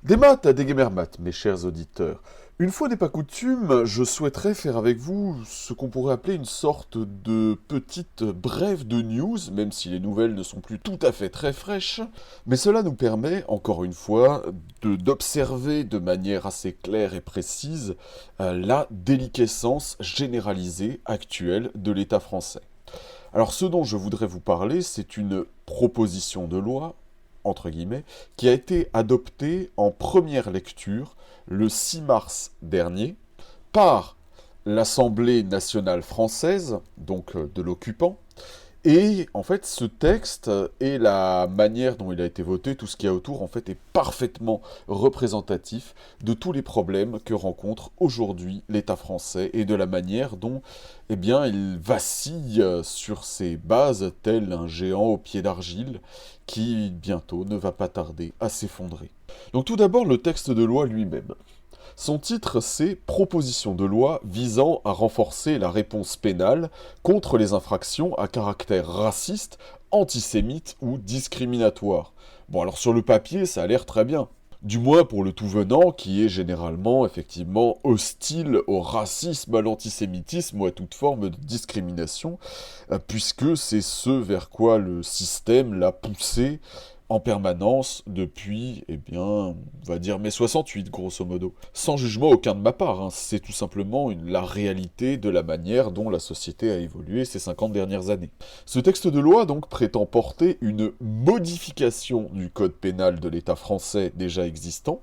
Des maths à des gamermaths, mes chers auditeurs. Une fois n'est pas coutume, je souhaiterais faire avec vous ce qu'on pourrait appeler une sorte de petite brève de news, même si les nouvelles ne sont plus tout à fait très fraîches, mais cela nous permet, encore une fois, d'observer de manière assez claire et précise la déliquescence généralisée actuelle de l'État français. Alors ce dont je voudrais vous parler, c'est une proposition de loi entre guillemets, qui a été adopté en première lecture le 6 mars dernier par l'Assemblée nationale française, donc de l'occupant. Et en fait, ce texte et la manière dont il a été voté, tout ce qu'il y a autour, en fait, est parfaitement représentatif de tous les problèmes que rencontre aujourd'hui l'État français et de la manière dont, eh bien, il vacille sur ses bases tel un géant au pied d'argile qui, bientôt, ne va pas tarder à s'effondrer. Donc tout d'abord, le texte de loi lui-même. Son titre, c'est « Proposition de loi visant à renforcer la réponse pénale contre les infractions à caractère raciste, antisémite ou discriminatoire ». Bon, alors sur le papier, ça a l'air très bien. Du moins pour le tout venant, qui est généralement, effectivement, hostile au racisme, à l'antisémitisme ou à toute forme de discrimination, puisque c'est ce vers quoi le système l'a poussé en permanence depuis, eh bien, on va dire mai 68, grosso modo. Sans jugement aucun de ma part, hein, c'est tout simplement la réalité de la manière dont la société a évolué ces 50 dernières années. Ce texte de loi, donc, prétend porter une modification du code pénal de l'État français déjà existant,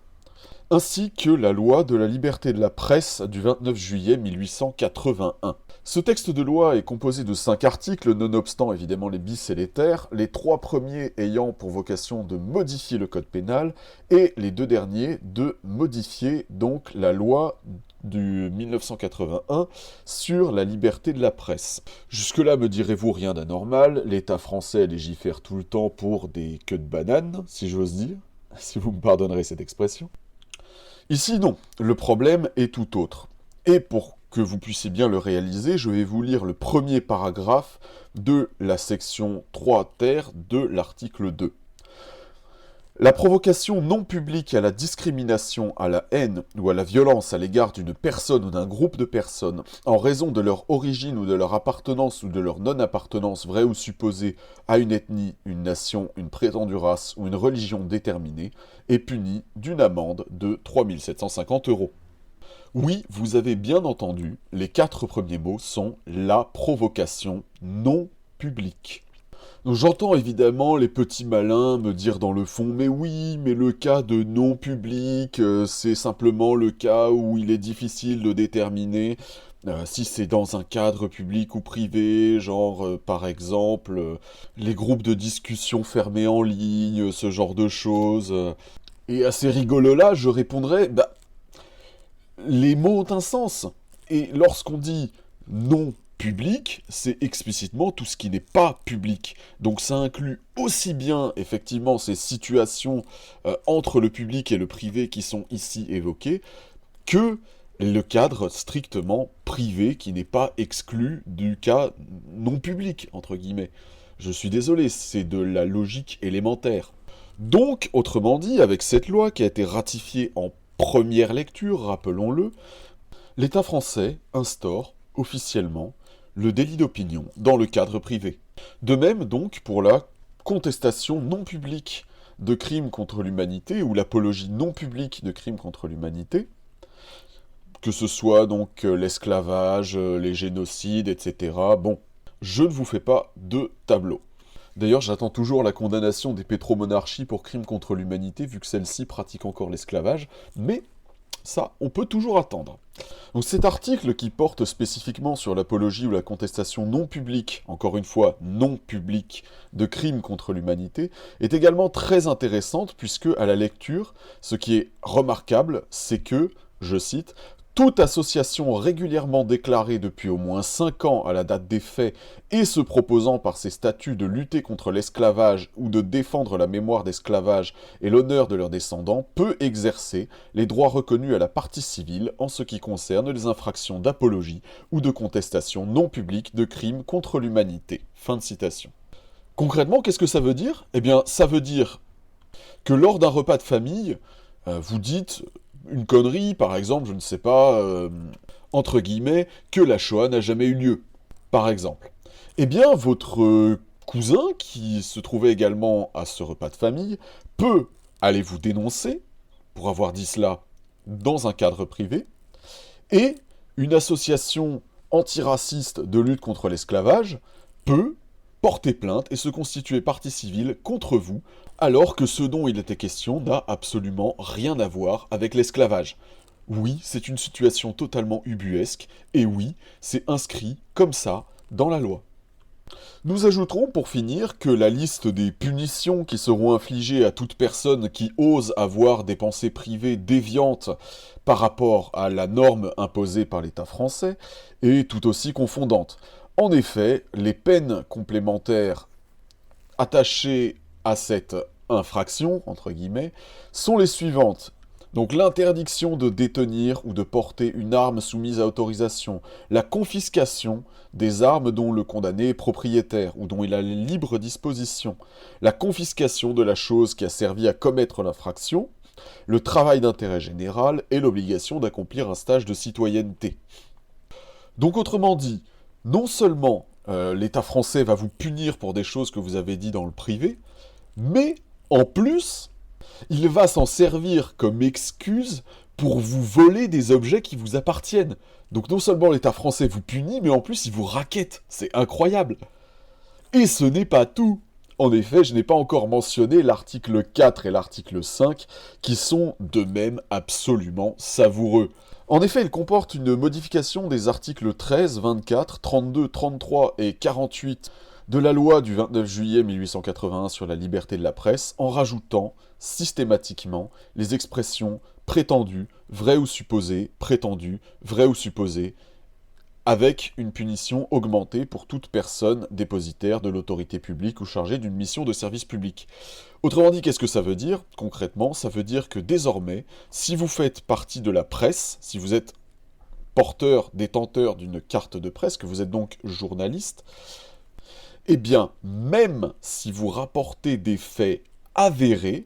ainsi que la loi de la liberté de la presse du 29 juillet 1881. Ce texte de loi est composé de 5 articles, nonobstant évidemment les bis et les terres, les 3 premiers ayant pour vocation de modifier le code pénal, et les 2 derniers de modifier donc la loi du 1981 sur la liberté de la presse. Jusque-là, me direz-vous, rien d'anormal, l'État français légifère tout le temps pour des queues de bananes, si j'ose dire, si vous me pardonnerez cette expression. Ici, non, le problème est tout autre. Et pour que vous puissiez bien le réaliser, je vais vous lire le premier paragraphe de la section 3 ter de l'article 2. La provocation non publique à la discrimination, à la haine ou à la violence à l'égard d'une personne ou d'un groupe de personnes en raison de leur origine ou de leur appartenance ou de leur non-appartenance vraie ou supposée à une ethnie, une nation, une prétendue race ou une religion déterminée est punie d'une amende de 3 750 €. Oui, vous avez bien entendu, les 4 premiers mots sont la provocation non publique. Donc j'entends évidemment les petits malins me dire dans le fond « Mais oui, mais le cas de non public, c'est simplement le cas où il est difficile de déterminer si c'est dans un cadre public ou privé, genre par exemple les groupes de discussion fermés en ligne, ce genre de choses. Et à ces rigolos-là, je répondrais « Bah, les mots ont un sens. Et lorsqu'on dit non public, c'est explicitement tout ce qui n'est pas public. Donc ça inclut aussi bien, effectivement, ces situations entre le public et le privé qui sont ici évoquées, que le cadre strictement privé qui n'est pas exclu du cas non public, entre guillemets. Je suis désolé, c'est de la logique élémentaire. Donc, autrement dit, avec cette loi qui a été ratifiée en première lecture, rappelons-le, l'État français instaure officiellement le délit d'opinion dans le cadre privé. De même donc pour la contestation non publique de crimes contre l'humanité ou l'apologie non publique de crimes contre l'humanité, que ce soit donc l'esclavage, les génocides, etc. Bon, je ne vous fais pas de tableau. D'ailleurs, j'attends toujours la condamnation des pétromonarchies pour crimes contre l'humanité, vu que celles-ci pratiquent encore l'esclavage, mais Ça, on peut toujours attendre. Donc cet article qui porte spécifiquement sur l'apologie ou la contestation non publique, encore une fois non publique, de crimes contre l'humanité, est également très intéressante puisque, à la lecture, ce qui est remarquable, c'est que, je cite, toute association régulièrement déclarée depuis au moins 5 ans à la date des faits et se proposant par ses statuts de lutter contre l'esclavage ou de défendre la mémoire d'esclavage et l'honneur de leurs descendants peut exercer les droits reconnus à la partie civile en ce qui concerne les infractions d'apologie ou de contestation non publique de crimes contre l'humanité. Fin de citation. Concrètement, qu'est-ce que ça veut dire ? Eh bien, ça veut dire que lors d'un repas de famille, vous dites une connerie, par exemple, je ne sais pas, entre guillemets, que la Shoah n'a jamais eu lieu, par exemple. Eh bien, votre cousin, qui se trouvait également à ce repas de famille, peut aller vous dénoncer pour avoir dit cela dans un cadre privé, et une association antiraciste de lutte contre l'esclavage peut porter plainte et se constituer partie civile contre vous, alors que ce dont il était question n'a absolument rien à voir avec l'esclavage. Oui, c'est une situation totalement ubuesque, et oui, c'est inscrit comme ça dans la loi. Nous ajouterons pour finir que la liste des punitions qui seront infligées à toute personne qui ose avoir des pensées privées déviantes par rapport à la norme imposée par l'État français est tout aussi confondante. En effet, les peines complémentaires attachées à cette infraction, entre guillemets, sont les suivantes. Donc l'interdiction de détenir ou de porter une arme soumise à autorisation, la confiscation des armes dont le condamné est propriétaire ou dont il a libre disposition, la confiscation de la chose qui a servi à commettre l'infraction, le travail d'intérêt général et l'obligation d'accomplir un stage de citoyenneté. Donc autrement dit, non seulement l'État français va vous punir pour des choses que vous avez dit dans le privé, mais en plus, il va s'en servir comme excuse pour vous voler des objets qui vous appartiennent. Donc non seulement l'État français vous punit, mais en plus il vous raquette. C'est incroyable. Et ce n'est pas tout. En effet, je n'ai pas encore mentionné l'article 4 et l'article 5, qui sont de même absolument savoureux. En effet, il comporte une modification des articles 13, 24, 32, 33 et 48 de la loi du 29 juillet 1881 sur la liberté de la presse, en rajoutant systématiquement les expressions prétendues, vraies ou supposées, prétendues, vraies ou supposées, avec une punition augmentée pour toute personne dépositaire de l'autorité publique ou chargée d'une mission de service public. Autrement dit, qu'est-ce que ça veut dire ? Concrètement, ça veut dire que désormais, si vous faites partie de la presse, si vous êtes porteur, détenteur d'une carte de presse, que vous êtes donc journaliste, eh bien, même si vous rapportez des faits avérés,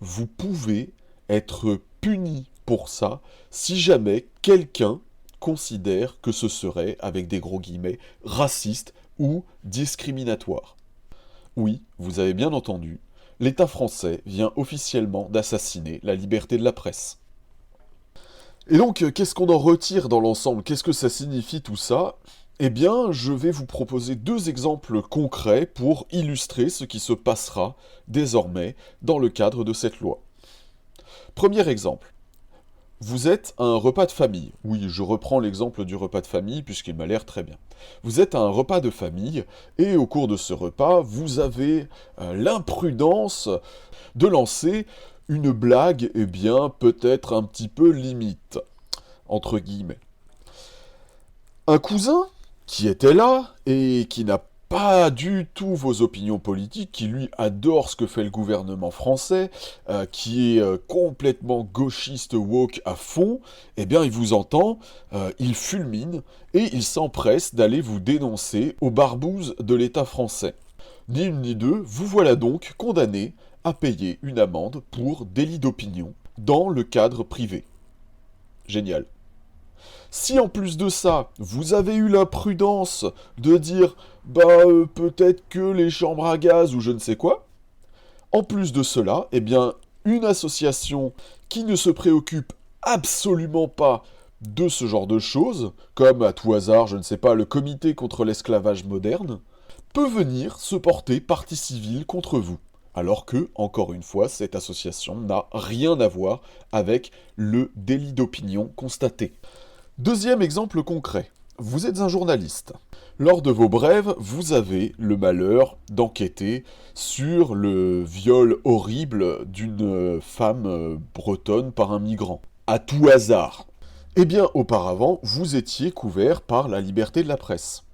vous pouvez être puni pour ça si jamais quelqu'un considère que ce serait, avec des gros guillemets, raciste ou discriminatoire. Oui, vous avez bien entendu, l'État français vient officiellement d'assassiner la liberté de la presse. Et donc, qu'est-ce qu'on en retire dans l'ensemble ? Qu'est-ce que ça signifie tout ça ? Eh bien, je vais vous proposer 2 exemples concrets pour illustrer ce qui se passera désormais dans le cadre de cette loi. Premier exemple. Vous êtes à un repas de famille. Oui, je reprends l'exemple du repas de famille puisqu'il m'a l'air très bien. Vous êtes à un repas de famille et au cours de ce repas, vous avez l'imprudence de lancer une blague, eh bien, peut-être un petit peu limite, entre guillemets. Un cousin qui était là et qui n'a pas du tout vos opinions politiques, qui lui adore ce que fait le gouvernement français, qui est complètement gauchiste woke à fond, eh bien il vous entend, il fulmine et il s'empresse d'aller vous dénoncer aux barbouzes de l'État français. Ni une ni deux, vous voilà donc condamné à payer une amende pour délit d'opinion dans le cadre privé. Génial. Si en plus de ça, vous avez eu l'imprudence de dire peut-être que les chambres à gaz ou je ne sais quoi, en plus de cela, eh bien, une association qui ne se préoccupe absolument pas de ce genre de choses, comme à tout hasard, je ne sais pas, le comité contre l'esclavage moderne, peut venir se porter partie civile contre vous. Alors que, encore une fois, cette association n'a rien à voir avec le délit d'opinion constaté. Deuxième exemple concret. Vous êtes un journaliste. Lors de vos brèves, vous avez le malheur d'enquêter sur le viol horrible d'une femme bretonne par un migrant. À tout hasard. Eh bien, auparavant, vous étiez couvert par la liberté de la presse.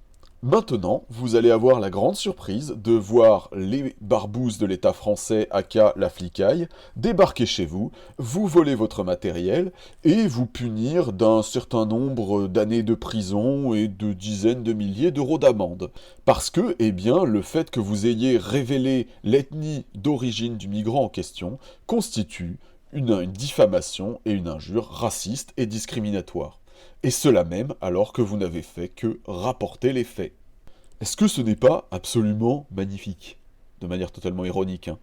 Maintenant, vous allez avoir la grande surprise de voir les barbouzes de l'État français, aka la flicaille, débarquer chez vous, vous voler votre matériel et vous punir d'un certain nombre d'années de prison et de dizaines de milliers d'euros d'amende. Parce que, eh bien, le fait que vous ayez révélé l'ethnie d'origine du migrant en question constitue une diffamation et une injure raciste et discriminatoire. Et cela même alors que vous n'avez fait que rapporter les faits. Est-ce que ce n'est pas absolument magnifique? De manière totalement ironique, hein.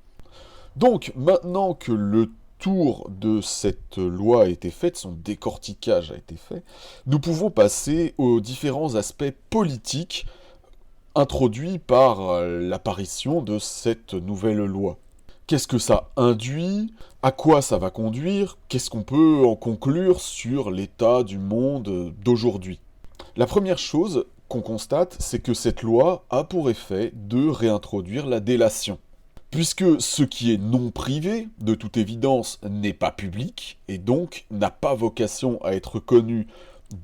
Donc, maintenant que le tour de cette loi a été fait, son décortiquage a été fait, nous pouvons passer aux différents aspects politiques introduits par l'apparition de cette nouvelle loi. Qu'est-ce que ça induit? À quoi ça va conduire? Qu'est-ce qu'on peut en conclure sur l'état du monde d'aujourd'hui? La première chose qu'on constate, c'est que cette loi a pour effet de réintroduire la délation. Puisque ce qui est non privé, de toute évidence, n'est pas public, et donc n'a pas vocation à être connu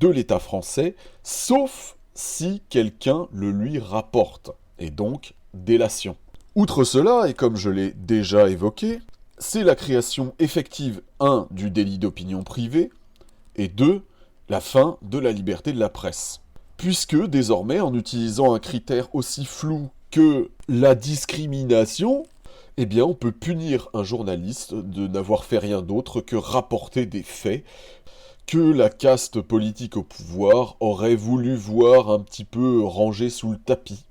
de l'État français, sauf si quelqu'un le lui rapporte, et donc délation. Outre cela, et comme je l'ai déjà évoqué, c'est la création effective 1 du délit d'opinion privée, et 2, la fin de la liberté de la presse. Puisque désormais, en utilisant un critère aussi flou que la discrimination, eh bien on peut punir un journaliste de n'avoir fait rien d'autre que rapporter des faits que la caste politique au pouvoir aurait voulu voir un petit peu rangés sous le tapis.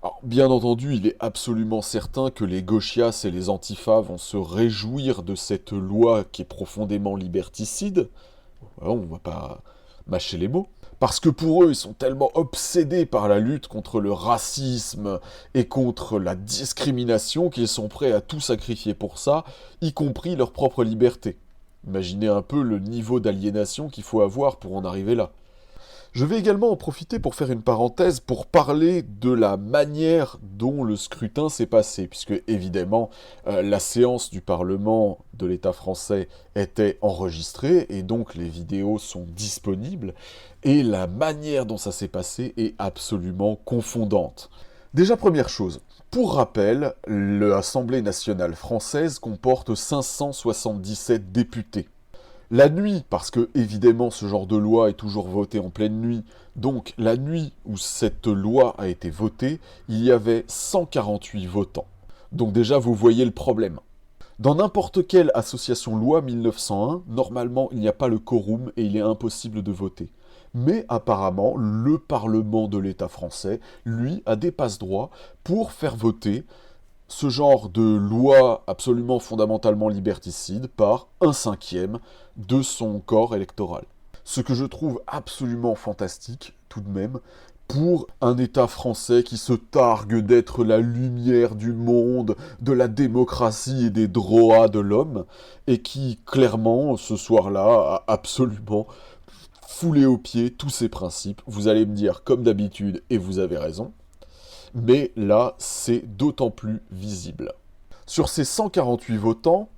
Alors, bien entendu, il est absolument certain que les gauchias et les antifas vont se réjouir de cette loi qui est profondément liberticide. Voilà, on va pas mâcher les mots. Parce que pour eux, ils sont tellement obsédés par la lutte contre le racisme et contre la discrimination qu'ils sont prêts à tout sacrifier pour ça, y compris leur propre liberté. Imaginez un peu le niveau d'aliénation qu'il faut avoir pour en arriver là. Je vais également en profiter pour faire une parenthèse pour parler de la manière dont le scrutin s'est passé, puisque évidemment la séance du Parlement de l'État français était enregistrée et donc les vidéos sont disponibles, et la manière dont ça s'est passé est absolument confondante. Déjà première chose, pour rappel, l'Assemblée nationale française comporte 577 députés. La nuit, parce que évidemment ce genre de loi est toujours voté en pleine nuit, donc la nuit où cette loi a été votée, il y avait 148 votants. Donc déjà vous voyez le problème. Dans n'importe quelle association loi 1901, normalement il n'y a pas le quorum et il est impossible de voter. Mais apparemment, le Parlement de l'État français, lui, a des passe-droits pour faire voter ce genre de loi absolument fondamentalement liberticide par 1/5 de son corps électoral. Ce que je trouve absolument fantastique, tout de même, pour un État français qui se targue d'être la lumière du monde, de la démocratie et des droits de l'homme, et qui, clairement, ce soir-là, a absolument foulé aux pieds tous ces principes. Vous allez me dire, comme d'habitude, et vous avez raison, mais là, c'est d'autant plus visible. Sur ces 148 votants,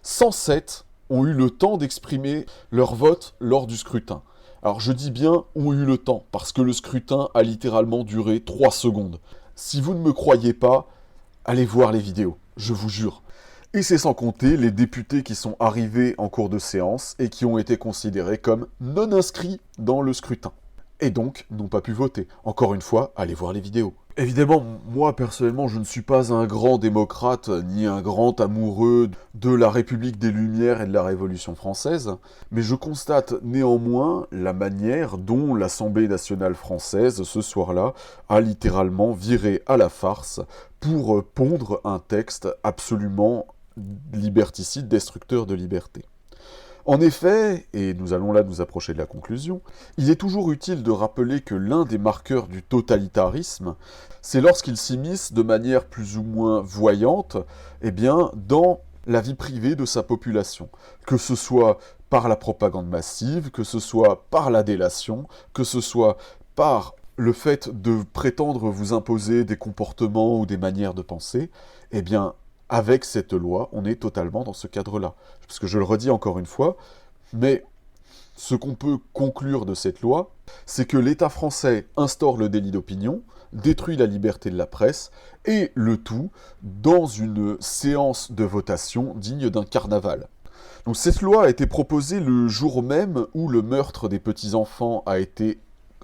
107 ont eu le temps d'exprimer leur vote lors du scrutin. Alors je dis bien ont eu le temps, parce que le scrutin a littéralement duré 3 secondes. Si vous ne me croyez pas, allez voir les vidéos, je vous jure. Et c'est sans compter les députés qui sont arrivés en cours de séance et qui ont été considérés comme non inscrits dans le scrutin. Et donc n'ont pas pu voter. Encore une fois, allez voir les vidéos. Évidemment, moi personnellement, je ne suis pas un grand démocrate, ni un grand amoureux de la République des Lumières et de la Révolution française, mais je constate néanmoins la manière dont l'Assemblée nationale française, ce soir-là, a littéralement viré à la farce pour pondre un texte absolument liberticide, destructeur de liberté. En effet, et nous allons là nous approcher de la conclusion, il est toujours utile de rappeler que l'un des marqueurs du totalitarisme, c'est lorsqu'il s'immisce de manière plus ou moins voyante, dans la vie privée de sa population, que ce soit par la propagande massive, que ce soit par la délation, que ce soit par le fait de prétendre vous imposer des comportements ou des manières de penser, avec cette loi, on est totalement dans ce cadre-là. Parce que je le redis encore une fois, mais ce qu'on peut conclure de cette loi, c'est que l'État français instaure le délit d'opinion, détruit la liberté de la presse, et le tout dans une séance de votation digne d'un carnaval. Donc cette loi a été proposée le jour même où le meurtre des petits-enfants a été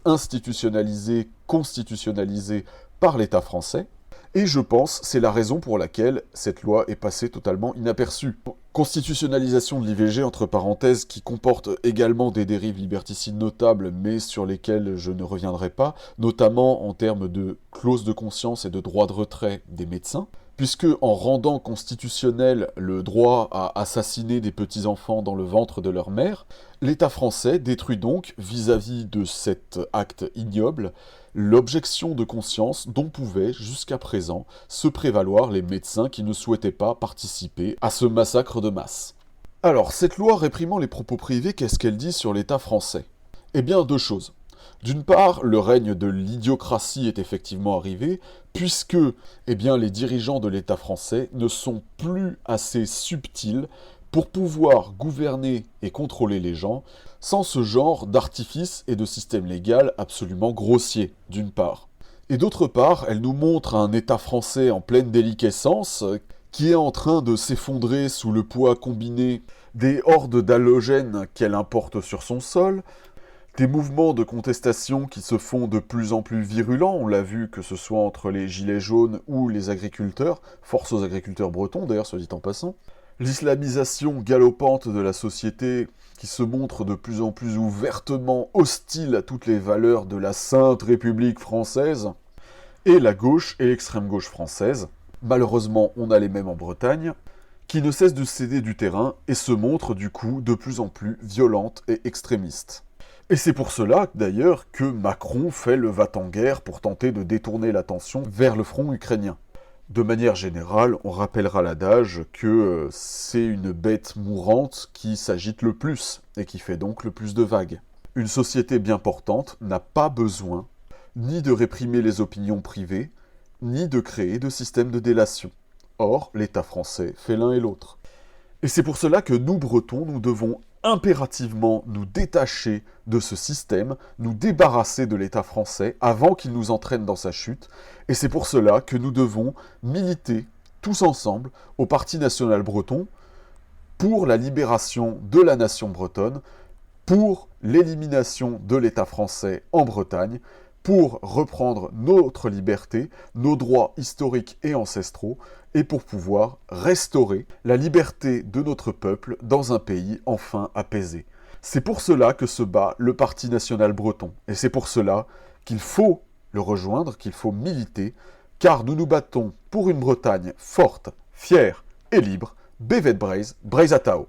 institutionnalisé, constitutionnalisé par l'État français, et je pense c'est la raison pour laquelle cette loi est passée totalement inaperçue. Constitutionnalisation de l'IVG, entre parenthèses, qui comporte également des dérives liberticides notables, mais sur lesquelles je ne reviendrai pas, notamment en termes de clause de conscience et de droit de retrait des médecins, puisque en rendant constitutionnel le droit à assassiner des petits-enfants dans le ventre de leur mère, l'État français détruit donc, vis-à-vis de cet acte ignoble, l'objection de conscience dont pouvaient, jusqu'à présent, se prévaloir les médecins qui ne souhaitaient pas participer à ce massacre de masse. Alors, cette loi réprimant les propos privés, qu'est-ce qu'elle dit sur l'État français? Eh bien, deux choses. D'une part, le règne de l'idiocratie est effectivement arrivé, puisque les dirigeants de l'État français ne sont plus assez subtils pour pouvoir gouverner et contrôler les gens sans ce genre d'artifice et de système légal absolument grossier, d'une part. Et d'autre part, elle nous montre un État français en pleine déliquescence qui est en train de s'effondrer sous le poids combiné des hordes d'halogènes qu'elle importe sur son sol, des mouvements de contestation qui se font de plus en plus virulents, on l'a vu que ce soit entre les gilets jaunes ou les agriculteurs, force aux agriculteurs bretons d'ailleurs, soit dit en passant, l'islamisation galopante de la société qui se montre de plus en plus ouvertement hostile à toutes les valeurs de la Sainte République française, et la gauche et l'extrême gauche française, malheureusement on a les mêmes en Bretagne, qui ne cessent de céder du terrain et se montrent du coup de plus en plus violentes et extrémistes. Et c'est pour cela, d'ailleurs, que Macron fait le va-t-en-guerre pour tenter de détourner l'attention vers le front ukrainien. De manière générale, on rappellera l'adage que c'est une bête mourante qui s'agite le plus, et qui fait donc le plus de vagues. Une société bien portante n'a pas besoin ni de réprimer les opinions privées, ni de créer de système de délation. Or, l'État français fait l'un et l'autre. Et c'est pour cela que nous, Bretons, nous devons impérativement nous détacher de ce système, nous débarrasser de l'État français avant qu'il nous entraîne dans sa chute, et c'est pour cela que nous devons militer tous ensemble au Parti national breton pour la libération de la nation bretonne, pour l'élimination de l'État français en Bretagne, pour reprendre notre liberté, nos droits historiques et ancestraux, et pour pouvoir restaurer la liberté de notre peuple dans un pays enfin apaisé. C'est pour cela que se bat le Parti national breton, et c'est pour cela qu'il faut le rejoindre, qu'il faut militer, car nous nous battons pour une Bretagne forte, fière et libre. Bevet Braise, Braise à Tao.